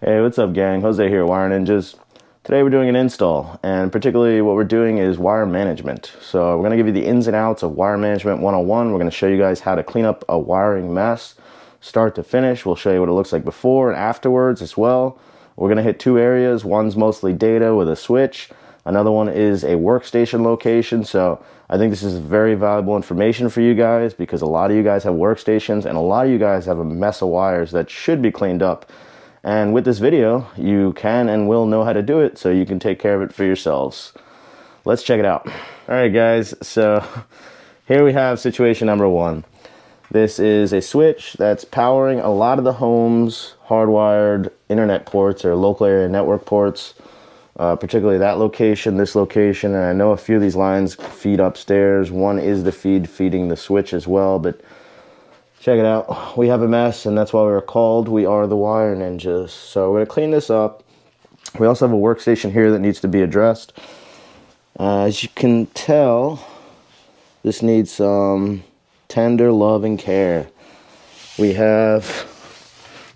Hey, what's up, gang? Jose here, Wire Ninjas. Today we're doing an install, and particularly what we're doing is wire management. So we're going to give you the ins and outs of wire management 101. We're going to show you guys how to clean up a wiring mess, start to finish. We'll show you what it looks like before and afterwards as well. We're going to hit two areas. One's mostly data with a switch. Another one is a workstation location. So I think this is very valuable information for you guys because a lot of you guys have workstations and a lot of you guys have a mess of wires that should be cleaned up. And with this video, you can and will know how to do it so you can take care of it for yourselves. Let's check it out. All right, guys, so here we have situation number one. This is a switch that's powering a lot of the home's hardwired internet ports or local area network ports, particularly that location, this location, and I know a few of these lines feed upstairs. One is the feeding the switch as well, but check it out. We have a mess, and that's why we were called. We are the Wire Ninjas. So we're going to clean this up. We also have a workstation here that needs to be addressed. As you can tell, this needs some tender love and care. We have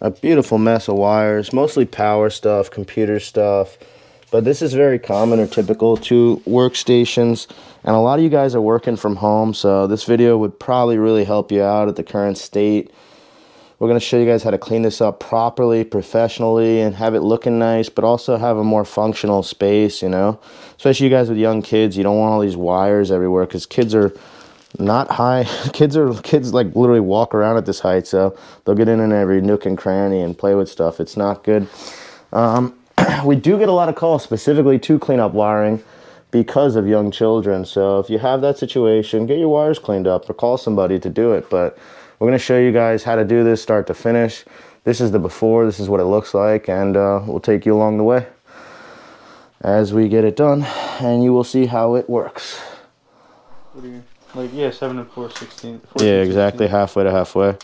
a beautiful mess of wires, mostly power stuff, computer stuff. But this is very common or typical to workstations. And a lot of you guys are working from home, so this video would probably really help you out at the current state. We're going to show you guys how to clean this up properly, professionally, and have it looking nice, but also have a more functional space, you know. Especially you guys with young kids, you don't want all these wires everywhere because kids are not high. Kids like literally walk around at this height, so they'll get in every nook and cranny and play with stuff. It's not good. We do get a lot of calls specifically to clean up wiring because of young children. So if you have that situation, get your wires cleaned up or call somebody to do it. But we're going to show you guys how to do this start to finish. This is the before, this is what it looks like, and we'll take you along the way as we get it done, and you will see how it works. What do you, like, yeah, 7 and 4, 16. 14, yeah, exactly, 16. Halfway to halfway.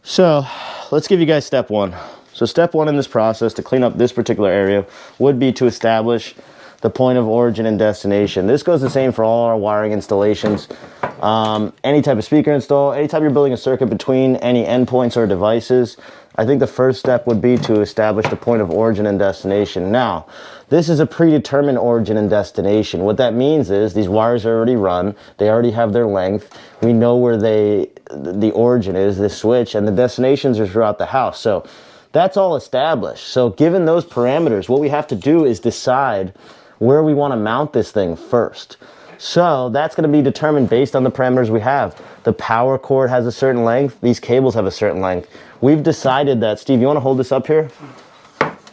So let's give you guys step one. So step one in this process to clean up this particular area would be to establish the point of origin and destination. This goes the same for all our wiring installations. Any type of speaker install, anytime you're building a circuit between any endpoints or devices, I think the first step would be to establish the point of origin and destination. Now, this is a predetermined origin and destination. What that means is these wires are already run, they already have their length, we know where the origin is, this switch, and the destinations are throughout the house. So that's all established. So given those parameters, what we have to do is decide where we want to mount this thing first. So that's going to be determined based on the parameters we have. The power cord has a certain length. These cables have a certain length. We've decided that, Steve, you want to hold this up here?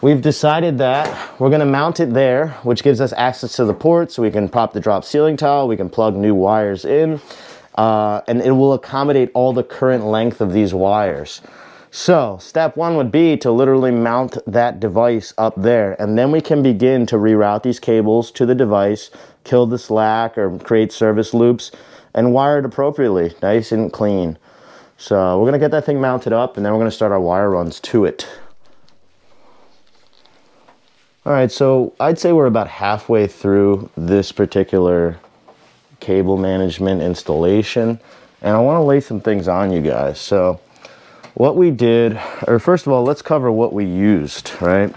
We've decided that we're going to mount it there, which gives us access to the port so we can pop the drop ceiling tile, we can plug new wires in, and it will accommodate all the current length of these wires. So step one would be to literally mount that device up there, and then we can begin to reroute these cables to the device, kill the slack or create service loops, and wire it appropriately, nice and clean. So we're going to get that thing mounted up, and then we're going to start our wire runs to it. All right, so I'd say we're about halfway through this particular cable management installation, and I want to lay some things on you guys. So what we did, or first of all, let's cover what we used, right?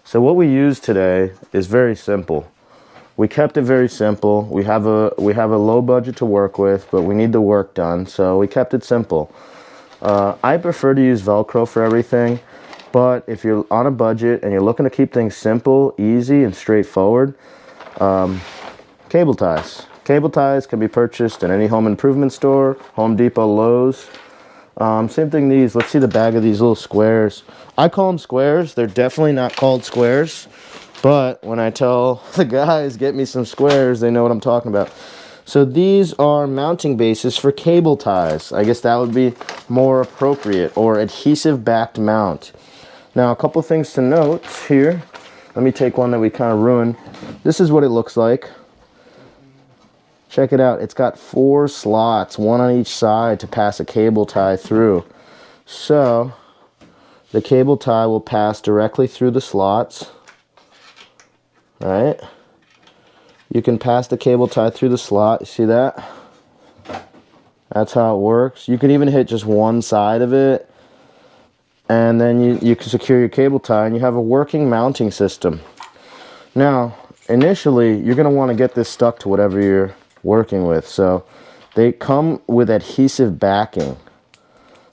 So what we used today is very simple. We kept it very simple. We have a low budget to work with, but we need the work done, so we kept it simple. I prefer to use Velcro for everything, but if you're on a budget and you're looking to keep things simple, easy, and straightforward, cable ties. Cable ties can be purchased in any home improvement store, Home Depot, Lowe's. Same thing these. Let's see the bag of these little squares. I call them squares. They're definitely not called squares. But when I tell the guys, get me some squares, they know what I'm talking about. So these are mounting bases for cable ties. I guess that would be more appropriate, or adhesive backed mount. Now, a couple things to note here. Let me take one that we kind of ruined. This is what it looks like. Check it out. It's got 4 slots, one on each side to pass a cable tie through. So the cable tie will pass directly through the slots. All right. You can pass the cable tie through the slot. You see that? That's how it works. You can even hit just one side of it. And then you can secure your cable tie and you have a working mounting system. Now, initially, you're going to want to get this stuck to whatever you're working with. So they come with adhesive backing.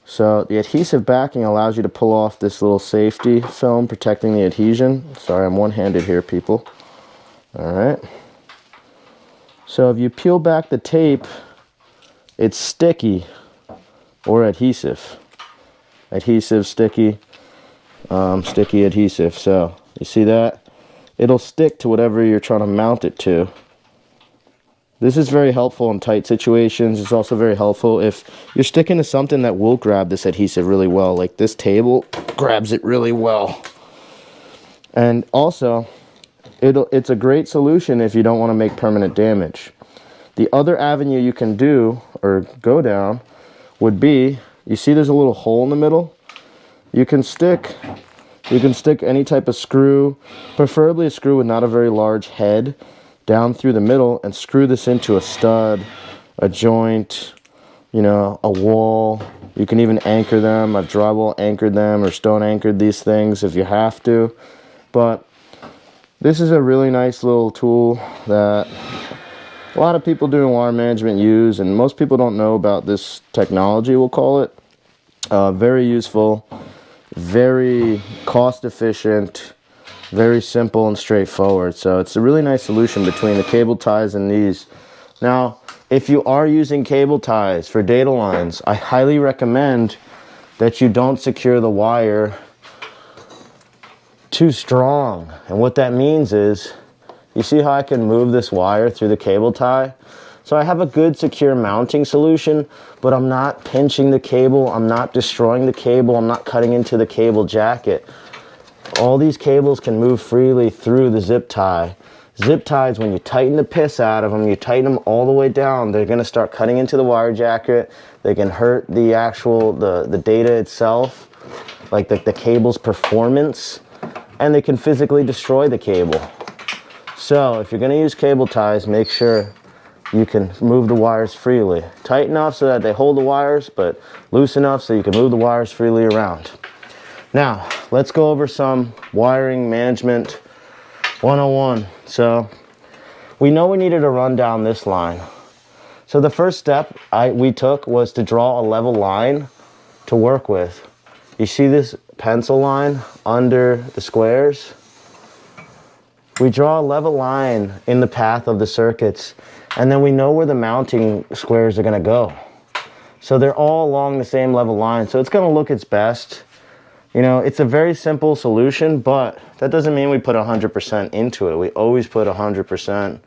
So the adhesive backing allows you to pull off this little safety film protecting the adhesion. Sorry, I'm one-handed here, people. All right. So if you peel back the tape, it's sticky or adhesive. Adhesive, sticky, sticky, adhesive. So you see that? It'll stick to whatever you're trying to mount it to. This is very helpful in tight situations. It's also very helpful if you're sticking to something that will grab this adhesive really well. Like this table grabs it really well. And also, it's a great solution if you don't want to make permanent damage. The other avenue you can do or go down would be, you see there's a little hole in the middle? You can stick any type of screw, preferably a screw with not a very large head, down through the middle and screw this into a stud, a joint, you know, a wall. You can even anchor them. I've drywall anchored them or stone anchored these things if you have to. But this is a really nice little tool that a lot of people doing wire management use, and most people don't know about this technology, we'll call it. Very useful, very cost efficient, very simple and straightforward. So it's a really nice solution between the cable ties and these. Now, if you are using cable ties for data lines, I highly recommend that you don't secure the wire too strong. And what that means is, you see how I can move this wire through the cable tie? So I have a good secure mounting solution, but I'm not pinching the cable, I'm not destroying the cable, I'm not cutting into the cable jacket. All these cables can move freely through the zip tie. Zip ties, when you tighten the piss out of them, you tighten them all the way down, they're gonna start cutting into the wire jacket. They can hurt the actual, the data itself, like the cable's performance, and they can physically destroy the cable. So if you're gonna use cable ties, make sure you can move the wires freely. Tight enough so that they hold the wires, but loose enough so you can move the wires freely around. Now, let's go over some wiring management 101. So, we know we needed to run down this line. So the first step we took was to draw a level line to work with. You see this pencil line under the squares? We draw a level line in the path of the circuits, and then we know where the mounting squares are gonna go. So they're all along the same level line, so it's gonna look its best. You know, it's a very simple solution, but that doesn't mean we put 100% into it. We always put 100%,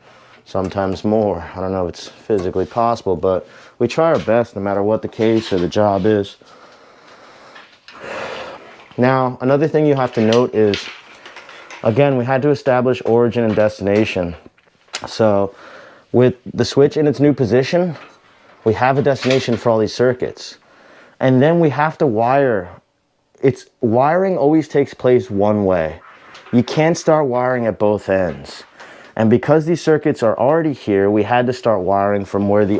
sometimes more. I don't know if it's physically possible, but we try our best no matter what the case or the job is. Now, another thing you have to note is, again, we had to establish origin and destination. So with the switch in its new position, we have a destination for all these circuits. And then we have to wire. Wiring always takes place one way. You can't start wiring at both ends. And because these circuits are already here, we had to start wiring from where the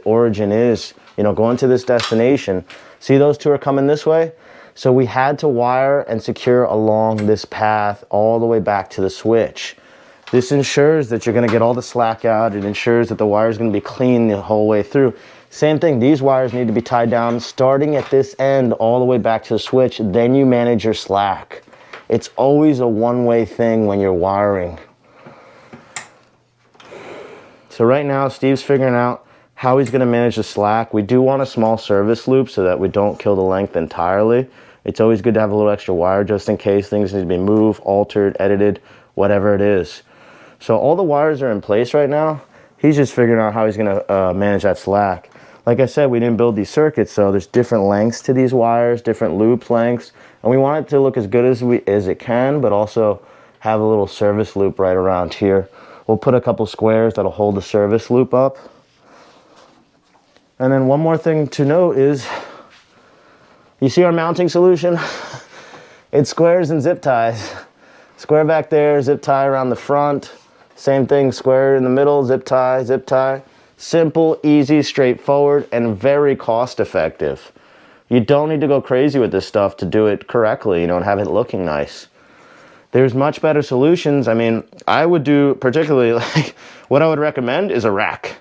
origin is, you know, going to this destination. See, those two are coming this way? So we had to wire and secure along this path all the way back to the switch. This ensures that you're gonna get all the slack out. It ensures that the wire is gonna be clean the whole way through. Same thing, these wires need to be tied down starting at this end all the way back to the switch, then you manage your slack. It's always a one-way thing when you're wiring. So right now, Steve's figuring out how he's gonna manage the slack. We do want a small service loop so that we don't kill the length entirely. It's always good to have a little extra wire just in case things need to be moved, altered, edited, whatever it is. So all the wires are in place right now. He's just figuring out how he's gonna manage that slack. Like I said, we didn't build these circuits, so there's different lengths to these wires, different loop lengths, and we want it to look as good as it can, but also have a little service loop right around here. We'll put a couple squares that'll hold the service loop up. And then one more thing to note is, you see our mounting solution? It's squares and zip ties. Square back there, zip tie around the front. Same thing, square in the middle, zip tie, zip tie. Simple, easy, straightforward, and very cost effective. You don't need to go crazy with this stuff to do it correctly, you know, and have it looking nice. There's much better solutions. I mean, I would do particularly like what I would recommend is a rack.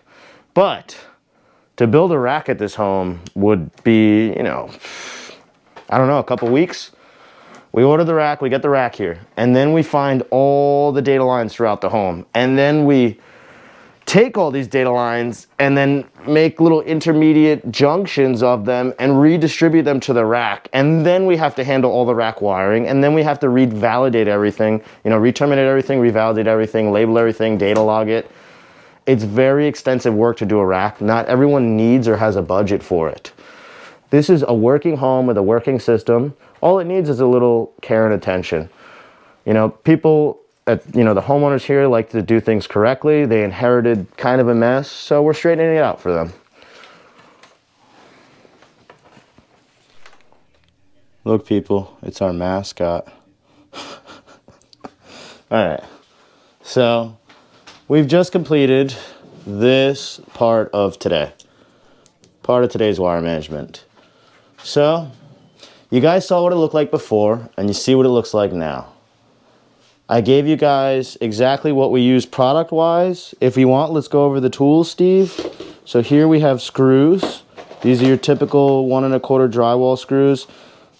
But to build a rack at this home would be, you know, I don't know, a couple weeks. We order the rack, we get the rack here, and then we find all the data lines throughout the home. And then we take all these data lines and then make little intermediate junctions of them and redistribute them to the rack. And then we have to handle all the rack wiring, and then we have to revalidate everything, you know, re-terminate everything, revalidate everything, label everything, data log it. It's very extensive work to do a rack. Not everyone needs or has a budget for it. This is a working home with a working system. All it needs is a little care and attention. You know, people, you know, the homeowners here like to do things correctly. They inherited kind of a mess, so we're straightening it out for them. Look, people, it's our mascot. All right, so we've just completed this part of today's wire management. So you guys saw what it looked like before, and you see what it looks like now. I gave you guys exactly what we use product-wise. If you want, let's go over the tools, Steve. So here we have screws. These are your typical 1 1/4 drywall screws.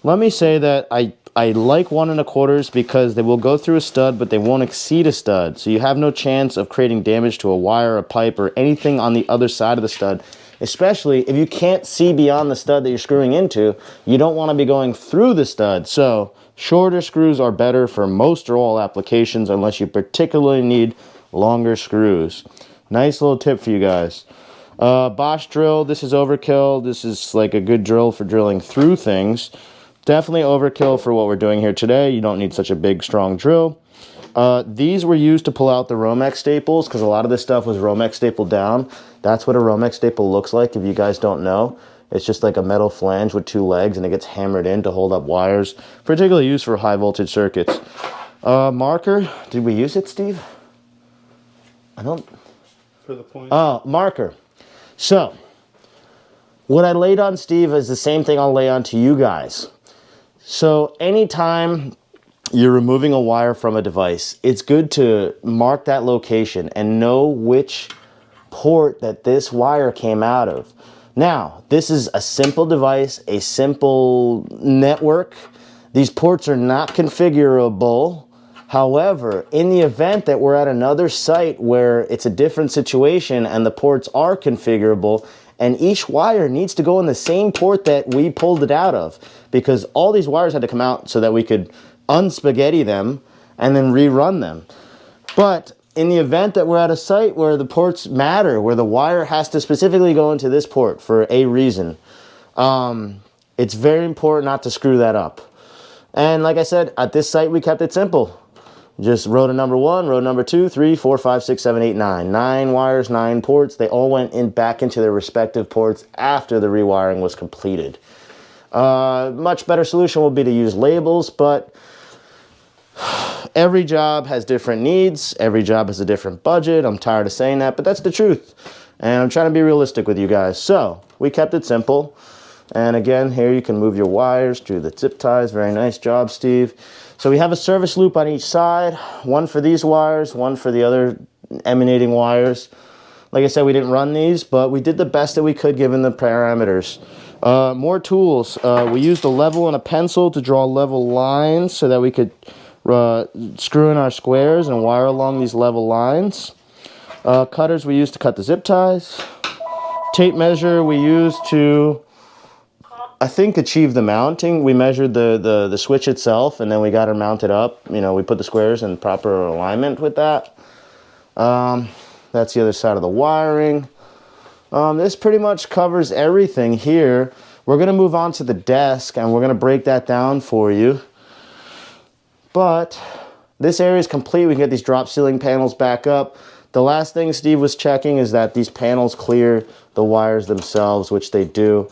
Let me say that I like 1 1/4s because they will go through a stud, but they won't exceed a stud. So you have no chance of creating damage to a wire, a pipe, or anything on the other side of the stud. Especially if you can't see beyond the stud that you're screwing into, you don't want to be going through the stud. So shorter screws are better for most or all applications unless you particularly need longer screws. Nice little tip for you guys. Bosch drill, this is overkill. This is like a good drill for drilling through things. Definitely overkill for what we're doing here today. You don't need such a big, strong drill. These were used to pull out the Romex staples because a lot of this stuff was Romex stapled down. That's what a Romex staple looks like if you guys don't know. It's just like a metal flange with 2 legs and it gets hammered in to hold up wires, particularly used for high voltage circuits. Marker, did we use it, Steve? I don't. For the point. Oh, marker. So, what I laid on Steve is the same thing I'll lay on to you guys. So, anytime you're removing a wire from a device, it's good to mark that location and know which port that this wire came out of. Now, this is a simple device, a simple network. These ports are not configurable. However, in the event that we're at another site where it's a different situation and the ports are configurable, and each wire needs to go in the same port that we pulled it out of, because all these wires had to come out so that we could unspaghetti them and then rerun them. But in the event that we're at a site where the ports matter, where the wire has to specifically go into this port for a reason, it's very important not to screw that up. And like I said, at this site we kept it simple. Just row number 1, row number 2, 3, 4, 5, 6, 7, 8, 9. 9 wires, 9 ports. They all went back into their respective ports after the rewiring was completed. Much better solution would be to use labels, but every job has different needs. Every job has a different budget. I'm tired of saying that, but that's the truth. And I'm trying to be realistic with you guys. So we kept it simple. And again, here you can move your wires through the zip ties. Very nice job, Steve. So we have a service loop on each side. One for these wires, one for the other emanating wires. Like I said, we didn't run these, but we did the best that we could given the parameters. More tools. We used a level and a pencil to draw level lines so that we could screw in our squares and wire along these level lines. Cutters we used to cut the zip ties. Tape measure we used to, I think, achieve the mounting. We measured the switch itself and then we got her mounted up. You know, we put the squares in proper alignment with that. That's the other side of the wiring. This pretty much covers everything here. We're going to move on to the desk and we're going to break that down for you. But this area is complete. We can get these drop ceiling panels back up. The last thing Steve was checking is that these panels clear the wires themselves, which they do.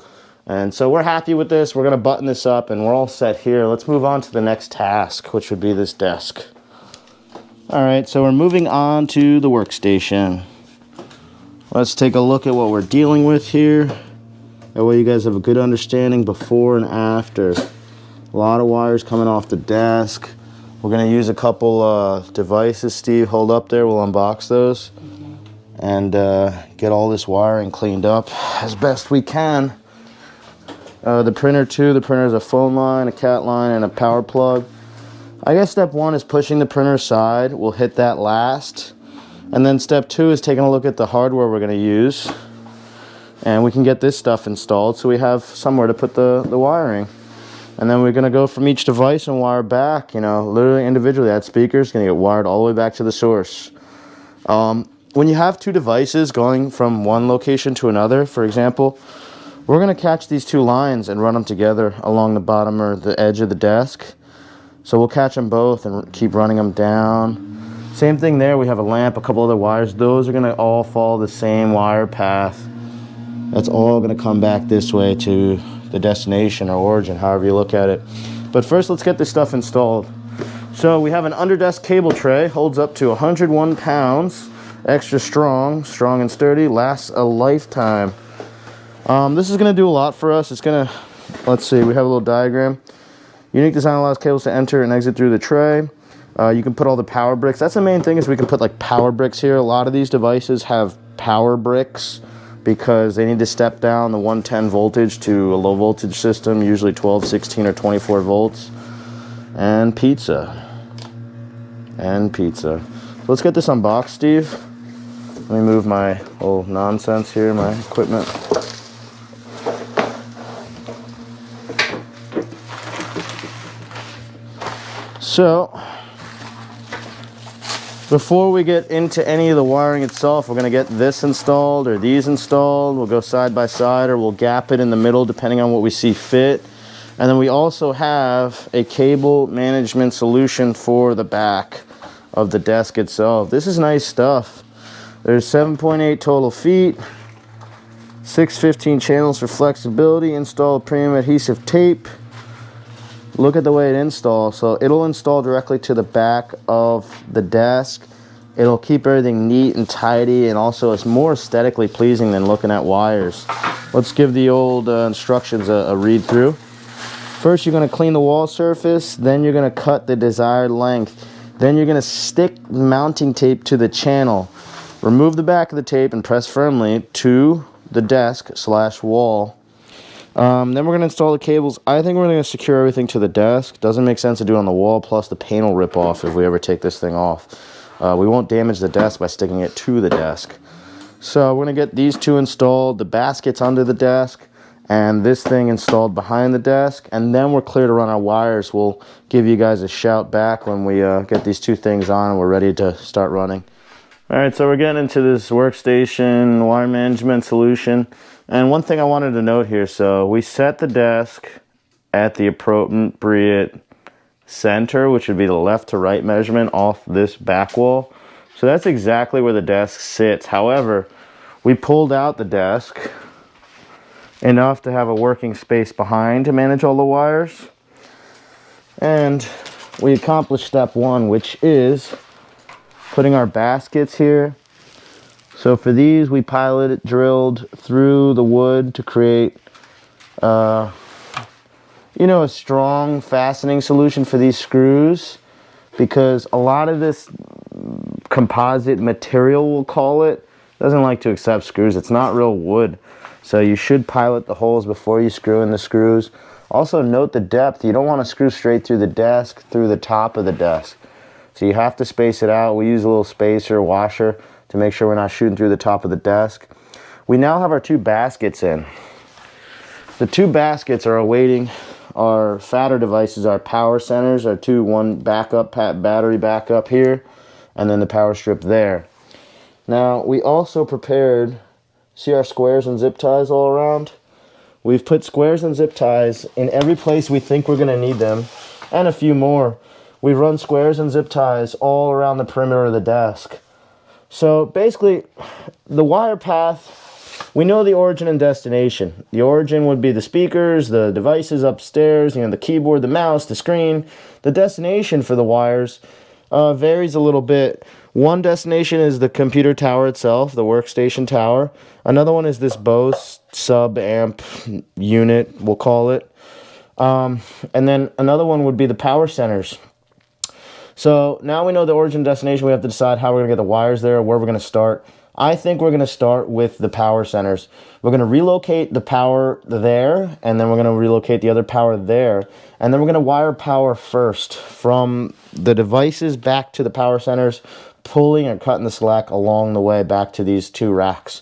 And so we're happy with this. We're going to button this up and we're all set here. Let's move on to the next task, which would be this desk. All right, so we're moving on to the workstation. Let's take a look at what we're dealing with here. That way you guys have a good understanding before and after. A lot of wires coming off the desk. We're gonna use a couple devices. Steve, hold up there, we'll unbox those. And get all this wiring cleaned up as best we can. The printer too, the printer is a phone line, a cat line, and a power plug. I guess step one is pushing the printer aside. We'll hit that last. And then step two is taking a look at the hardware we're gonna use. And we can get this stuff installed so we have somewhere to put the wiring. And then we're gonna go from each device and wire back, you know, literally individually. That speaker's gonna get wired all the way back to the source. When you have two devices going from one location to another, for example, we're gonna catch these two lines and run them together along the bottom or the edge of the desk. So we'll catch them both and keep running them down. Same thing there, we have a lamp, a couple other wires. Those are gonna all follow the same wire path. That's all gonna come back this way to the destination or origin, however you look at it. But first, let's get this stuff installed. So we have an under-desk cable tray, holds up to 101 pounds, extra strong, strong and sturdy, lasts a lifetime. This is gonna do a lot for us. It's gonna, let's see, we have a little diagram. Unique design allows cables to enter and exit through the tray. You can put all the power bricks. That's the main thing, is we can put like power bricks here. A lot of these devices have power bricks because they need to step down the 110 voltage to a low voltage system, usually 12, 16, or 24 volts. And pizza. And pizza. So let's get this unboxed, Steve. Let me move my whole nonsense here, my equipment. So, before we get into any of the wiring itself, we're going to get this installed or these installed. We'll go side by side, or we'll gap it in the middle depending on what we see fit. And then we also have a cable management solution for the back of the desk itself. This is nice stuff. There's 7.8 total feet, 615 channels for flexibility, install premium adhesive tape. Look at the way it installs. So it'll install directly to the back of the desk. It'll keep everything neat and tidy, and also it's more aesthetically pleasing than looking at wires. Let's give the old instructions a read through. First, you're going to clean the wall surface, then you're going to cut the desired length. Then you're going to stick mounting tape to the channel. Remove the back of the tape and press firmly to the desk/wall. Then we're going to install the cables. I think we're going to secure everything to the desk. Doesn't make sense to do it on the wall, plus the paint will rip off if we ever take this thing off. We won't damage the desk by sticking it to the desk. So we're going to get these two installed, the baskets under the desk, and this thing installed behind the desk, and then we're clear to run our wires. We'll give you guys a shout back when we get these two things on and we're ready to start running. Alright, so we're getting into this workstation wire management solution. And one thing I wanted to note here, so we set the desk at the appropriate center, which would be the left to right measurement off this back wall. So that's exactly where the desk sits. However, we pulled out the desk enough to have a working space behind to manage all the wires. And we accomplished step one, which is putting our baskets here. So for these, we pilot drilled through the wood to create, a strong fastening solution for these screws, because a lot of this composite material, we'll call it, doesn't like to accept screws. It's not real wood. So you should pilot the holes before you screw in the screws. Also note the depth. You don't want to screw straight through the desk, through the top of the desk. So you have to space it out. We use a little spacer, washer, to make sure we're not shooting through the top of the desk. We now have our two baskets in. The two baskets are awaiting our fatter devices, our power centers, our one backup, battery backup here, and then the power strip there. Now, we also prepared, see our squares and zip ties all around? We've put squares and zip ties in every place we think we're gonna need them, and a few more. We've run squares and zip ties all around the perimeter of the desk. So basically, the wire path, we know the origin and destination. The origin would be the speakers, the devices upstairs, the keyboard, the mouse, the screen. The destination for the wires, Varies a little bit. One destination is the computer tower itself, the workstation tower. Another one is this Bose sub amp unit, we'll call it. And then another one would be the power centers. So now we know the origin destination. We have to decide how we're going to get the wires there, where we're going to start. I think we're going to start with the power centers. We're going to relocate the power there, and then we're going to relocate the other power there. And then we're going to wire power first from the devices back to the power centers, pulling and cutting the slack along the way back to these two racks.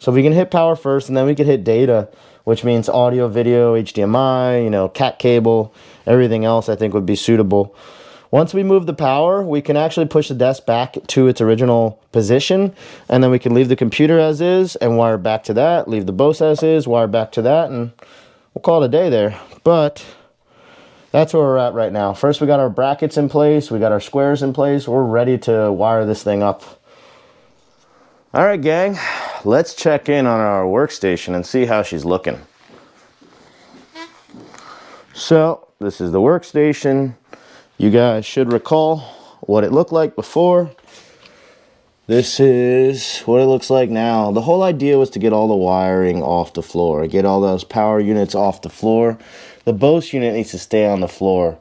So we can hit power first, and then we can hit data, which means audio, video, HDMI, you know, cat cable, everything else I think would be suitable. Once we move the power, we can actually push the desk back to its original position, and then we can leave the computer as is and wire back to that, leave the Bose as is, wire back to that, and we'll call it a day there. But that's where we're at right now. First, we got our brackets in place, we got our squares in place, we're ready to wire this thing up. All right, gang, let's check in on our workstation and see how she's looking. So, this is the workstation. You guys should recall what it looked like before. This is what it looks like now. The whole idea was to get all the wiring off the floor, get all those power units off the floor. The Bose unit needs to stay on the floor.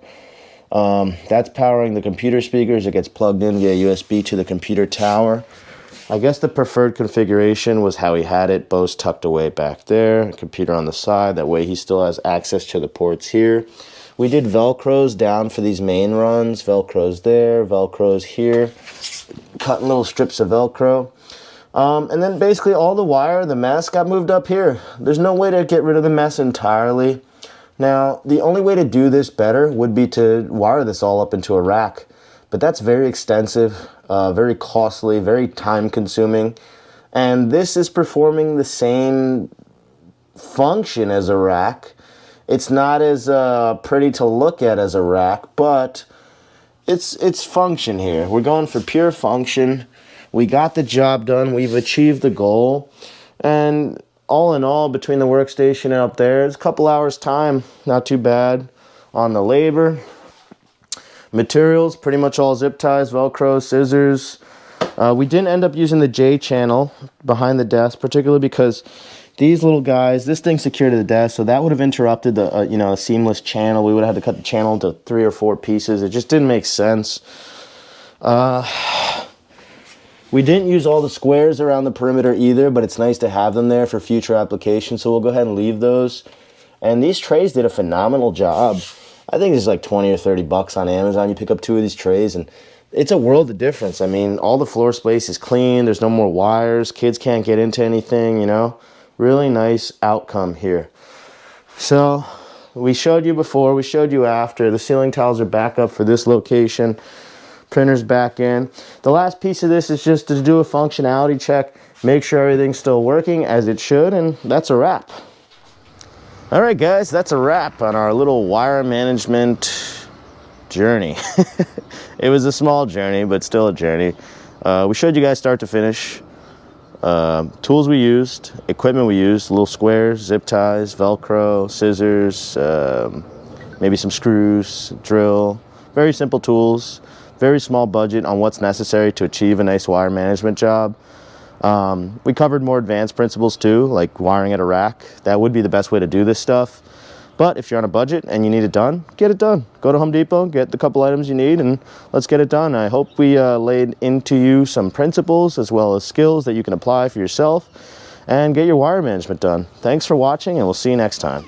That's powering the computer speakers. It gets plugged in via USB to the computer tower. I guess the preferred configuration was how he had it. Bose tucked away back there, computer on the side. That way he still has access to the ports here. We did Velcros down for these main runs. Velcros there, Velcros here. Cutting little strips of Velcro. And then basically all the wire, the mess, got moved up here. There's no way to get rid of the mess entirely. Now, the only way to do this better would be to wire this all up into a rack. But that's very extensive, very costly, very time consuming. And this is performing the same function as a rack. It's not as pretty to look at as a rack, but it's function here. We're going for pure function. We got the job done. We've achieved the goal. And all in all, between the workstation and up there, it's a couple hours time. Not too bad on the labor. Materials, pretty much all zip ties, Velcro, scissors. We didn't end up using the J channel behind the desk, particularly because these little guys, this thing's secured to the desk, so that would have interrupted the a seamless channel. We would have had to cut the channel into 3 or 4 pieces. It just didn't make sense. We didn't use all the squares around the perimeter either, but it's nice to have them there for future applications, so we'll go ahead and leave those. And these trays did a phenomenal job. I think it's like 20 or 30 bucks on Amazon. You pick up 2 of these trays, and it's a world of difference. I mean, all the floor space is clean. There's no more wires. Kids can't get into anything, you know. Really nice outcome here. So we showed you before, we showed you after. The ceiling tiles are back up for this location. Printer's back in. The last piece of this is just to do a functionality check, make sure everything's still working as it should, and that's a wrap. All right, guys, that's a wrap on our little wire management journey. It was a small journey, but still a journey. We showed you guys start to finish. Tools we used, equipment we used, little squares, zip ties, Velcro, scissors, maybe some screws, drill. Very simple tools, very small budget on what's necessary to achieve a nice wire management job. We covered more advanced principles too, like wiring at a rack. That would be the best way to do this stuff. But if you're on a budget and you need it done, get it done. Go to Home Depot, get the couple items you need, and let's get it done. I hope we laid into you some principles as well as skills that you can apply for yourself and get your wire management done. Thanks for watching, and we'll see you next time.